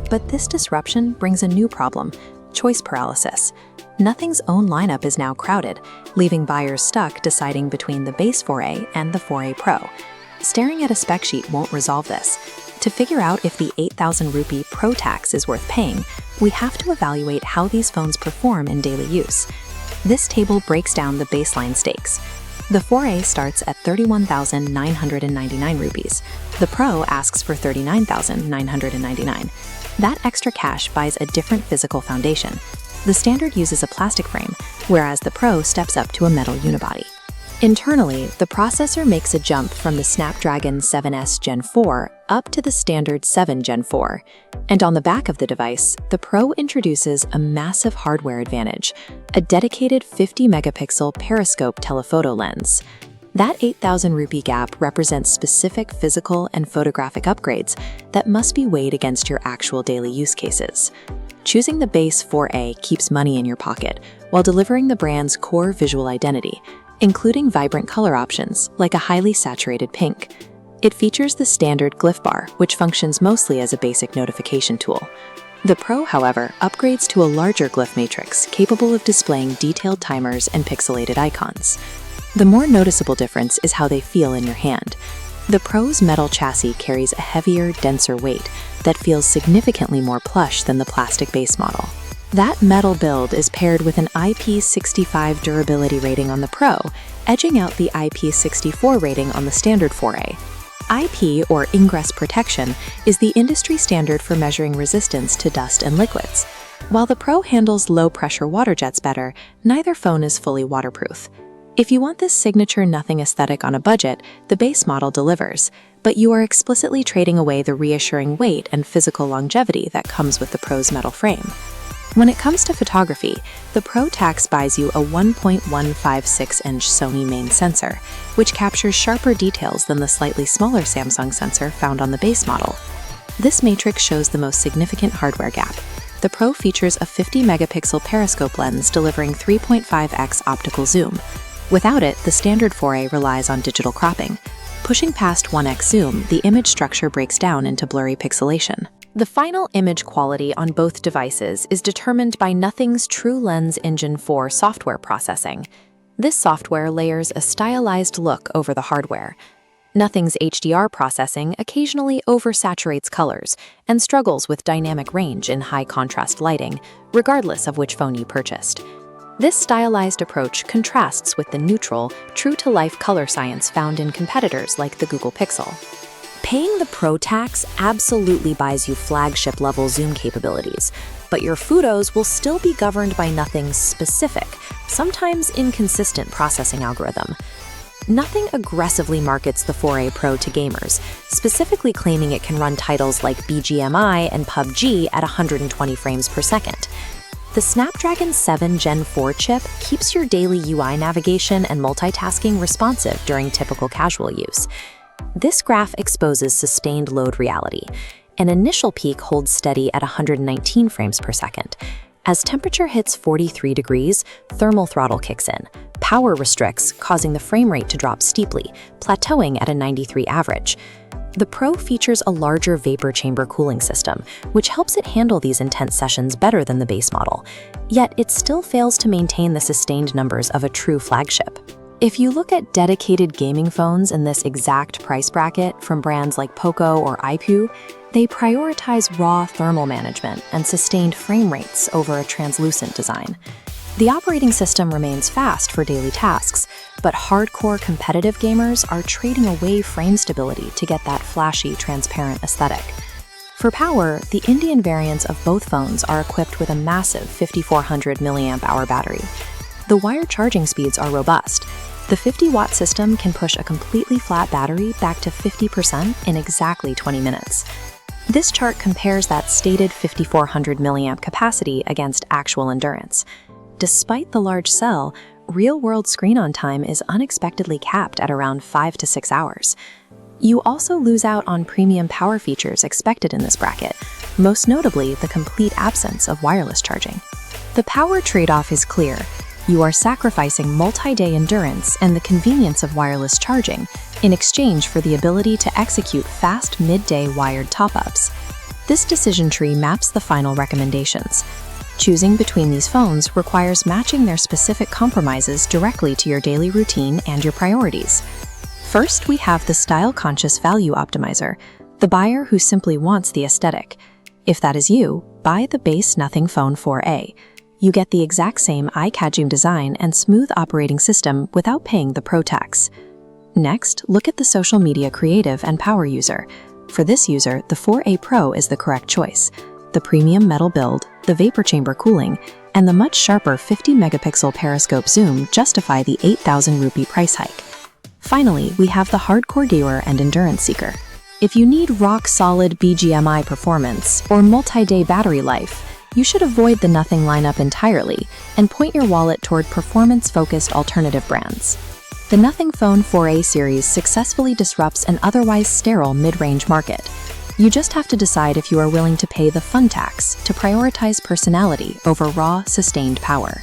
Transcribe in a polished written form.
But this disruption brings a new problem: choice paralysis. Nothing's own lineup is now crowded, leaving buyers stuck deciding between the base 4A and the 4A Pro. Staring at a spec sheet won't resolve this. To figure out if the 8,000 rupee Pro tax is worth paying, we have to evaluate how these phones perform in daily use. This table breaks down the baseline stakes. The 4A starts at 31,999 rupees. The Pro asks for 39,999. That extra cash buys a different physical foundation. The standard uses a plastic frame, whereas the Pro steps up to a metal unibody. Internally, the processor makes a jump from the Snapdragon 7S Gen 4 up to the standard 7 Gen 4. And on the back of the device, the Pro introduces a massive hardware advantage: a dedicated 50-megapixel periscope telephoto lens. That 8,000 rupee gap represents specific physical and photographic upgrades that must be weighed against your actual daily use cases. Choosing the base 4A keeps money in your pocket while delivering the brand's core visual identity, including vibrant color options like a highly saturated pink. It features the standard glyph bar, which functions mostly as a basic notification tool. The Pro, however, upgrades to a larger glyph matrix capable of displaying detailed timers and pixelated icons. The more noticeable difference is how they feel in your hand. The Pro's metal chassis carries a heavier, denser weight that feels significantly more plush than the plastic base model. That metal build is paired with an IP65 durability rating on the Pro, edging out the IP64 rating on the standard 4A. IP, or ingress protection, is the industry standard for measuring resistance to dust and liquids. While the Pro handles low-pressure water jets better, neither phone is fully waterproof. If you want this signature nothing aesthetic on a budget, the base model delivers, but you are explicitly trading away the reassuring weight and physical longevity that comes with the Pro's metal frame. When it comes to photography, the Pro Tax buys you a 1.156-inch Sony main sensor, which captures sharper details than the slightly smaller Samsung sensor found on the base model. This matrix shows the most significant hardware gap. The Pro features a 50-megapixel periscope lens delivering 3.5x optical zoom. Without it, the standard 4A relies on digital cropping. Pushing past 1x zoom, the image structure breaks down into blurry pixelation. The final image quality on both devices is determined by Nothing's TrueLens Engine 4 software processing. This software layers a stylized look over the hardware. Nothing's HDR processing occasionally oversaturates colors and struggles with dynamic range in high-contrast lighting, regardless of which phone you purchased. This stylized approach contrasts with the neutral, true-to-life color science found in competitors like the Google Pixel. Paying the Pro tax absolutely buys you flagship-level zoom capabilities, but your photos will still be governed by Nothing's specific, sometimes inconsistent processing algorithm. Nothing aggressively markets the 4A Pro to gamers, specifically claiming it can run titles like BGMI and PUBG at 120 frames per second. The Snapdragon 7 Gen 4 chip keeps your daily UI navigation and multitasking responsive during typical casual use. This graph exposes sustained load reality. An initial peak holds steady at 119 frames per second. As temperature hits 43 degrees, thermal throttle kicks in. Power restricts, causing the frame rate to drop steeply, plateauing at a 93 average. The Pro features a larger vapor chamber cooling system, which helps it handle these intense sessions better than the base model. Yet it still fails to maintain the sustained numbers of a true flagship. If you look at dedicated gaming phones in this exact price bracket from brands like Poco or iQOO, they prioritize raw thermal management and sustained frame rates over a translucent design. The operating system remains fast for daily tasks, but hardcore competitive gamers are trading away frame stability to get that flashy, transparent aesthetic. For power, the Indian variants of both phones are equipped with a massive 5400 mAh battery. The wired charging speeds are robust. The 50-watt system can push a completely flat battery back to 50% in exactly 20 minutes. This chart compares that stated 5400 mAh capacity against actual endurance. Despite the large cell, real-world screen-on time is unexpectedly capped at around 5 to 6 hours. You also lose out on premium power features expected in this bracket, most notably the complete absence of wireless charging. The power trade-off is clear. You are sacrificing multi-day endurance and the convenience of wireless charging in exchange for the ability to execute fast midday wired top-ups. This decision tree maps the final recommendations. Choosing between these phones requires matching their specific compromises directly to your daily routine and your priorities. First, we have the style-conscious value optimizer, the buyer who simply wants the aesthetic. If that is you, buy the base Nothing Phone 4a. You get the exact same eye-catching design and smooth operating system without paying the Pro tax. Next, look at the social media creative and power user. For this user, the 4a Pro is the correct choice. The premium metal build, the vapor chamber cooling, and the much sharper 50-megapixel periscope zoom justify the 8,000 rupee price hike. Finally, we have the hardcore gamer and endurance seeker. If you need rock-solid BGMI performance or multi-day battery life, you should avoid the Nothing lineup entirely and point your wallet toward performance-focused alternative brands. The Nothing Phone 4a series successfully disrupts an otherwise sterile mid-range market. You just have to decide if you are willing to pay the fun tax to prioritize personality over raw, sustained power.